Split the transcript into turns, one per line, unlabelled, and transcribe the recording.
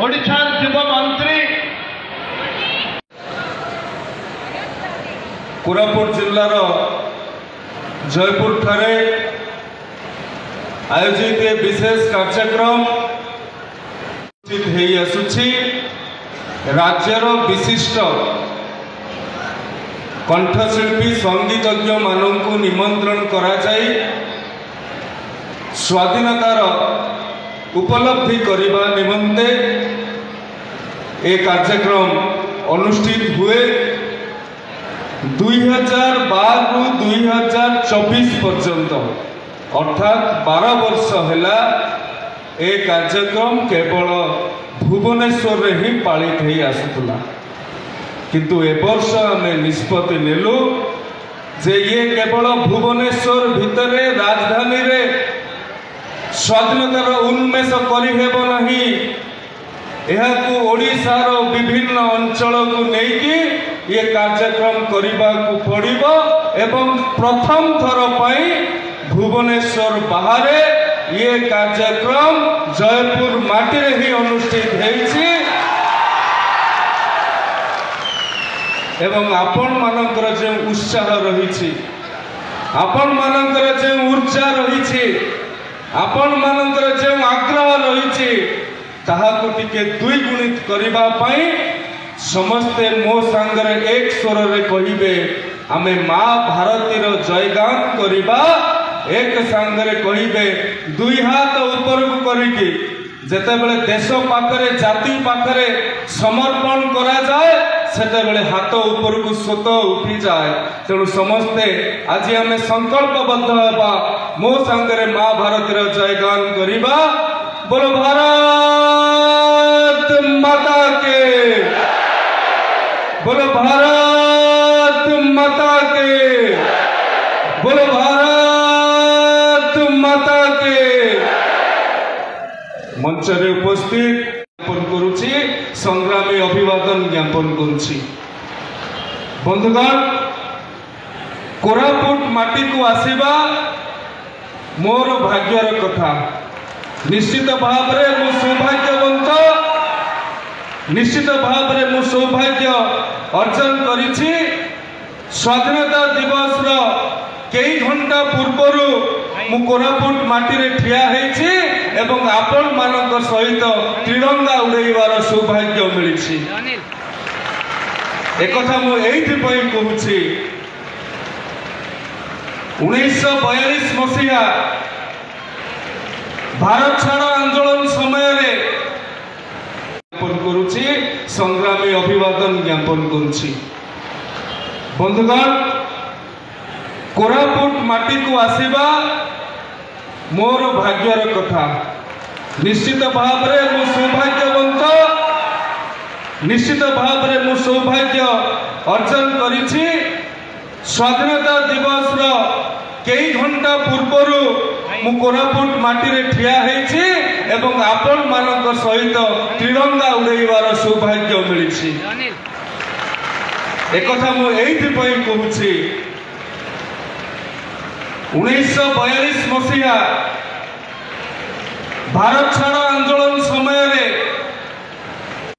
ओडिशार युव मंत्री
कोरापुट जिल्लार जयपुर ठारे आयोजित विशेष कार्यक्रम राज्यर विशिष्ट कंठशिल्पी संगीतज्ञ मानू निमंत्रण करा जाई स्वाधीनतार उपलब्धि करने निमंते एक कार्यक्रम अनुष्ठित हुए 2012 रु 2024 पर्यंत अर्थात 12 वर्ष है ए कार्यक्रम केवल भुवनेश्वर रे ही पालित हो आसुला किंतु ए वर्ष आम निष्पत्ति नेलु जे ये केवल भुवनेश्वर भितर राजधानी रे स्वाधीनतार उन्मेष करिहेब नहीं यहाकू ओडिशार विभिन्न अंचल को लेकिन ये कार्यक्रम करने को पड़िबो एवं प्रथम थर पाई भुवनेश्वर बाहर ये कार्यक्रम जयपुर माटी रे ही अनुष्ठित होइछि एवं आपण मानकर जे उत्साह रही आपण मानकर जे ऊर्जा रही आपण मानकर जे आग्रह रही ताहाको टिके द्विगुणित करिबा पाई समस्ते मो सांगरे एक स्वर रे कहिबे आमे माँ भारतीर जयगान करिबा एक सांगरे कहिबे दुई हाथ ऊपर को करिके जेते बेले देश पाखरे जाति पाखरे समर्पण करा जाए सेते बेले हाथ ऊपर को स्वत उठी जाए तेणु समस्ते आज आमे संकल्पबद्ध हेबा मो सांगरे माँ भारतीर जयगान करिबा बोलो भारत माता के बोलो भारत माता के बोलो भारत माता के मंच रे उपस्थित ज्ञापन करुछि संग्रामी अभिवादन ज्ञापन करुछि बंधुगण कोरापुट माटी को आसीबा मोर भाग्यर कथा निश्चित भाव में सौभाग्यवंत निश्चित भाव में सौभाग्य अर्जन करिछि स्वाधीनता दिवस रो कई घंटा पूर्वर मु कोरापुट माटी रे ठिया हेछि एवं आपण मानक सहित त्रिरंगा उड़ेबार सौभाग्य मिलिछि एक कथा मु एइथि पई कहूछि 1942 मसीहा भारत छाड़ आंदोलन समय ज्ञापन करुछि संग्रामी अभिवादन ज्ञापन करुछि बंधुगण कोरापुट माटी को आसीबा मोर भाग्यर कथा निश्चित भाव में मु सौभाग्यवंत निश्चित भाव में मु सौभाग्य अर्जन करिछि स्वाधीनता दिवस रो कई घंटा पूर्वर मु कोरापुट माटी रे ठिया हेछि एवं आपण मानक सहित त्रिरंगा उड़ेबार सौभाग्य मिलिछि एक कथा मु एइथि पई कहूछि 1942 मसीहा भारत छाड़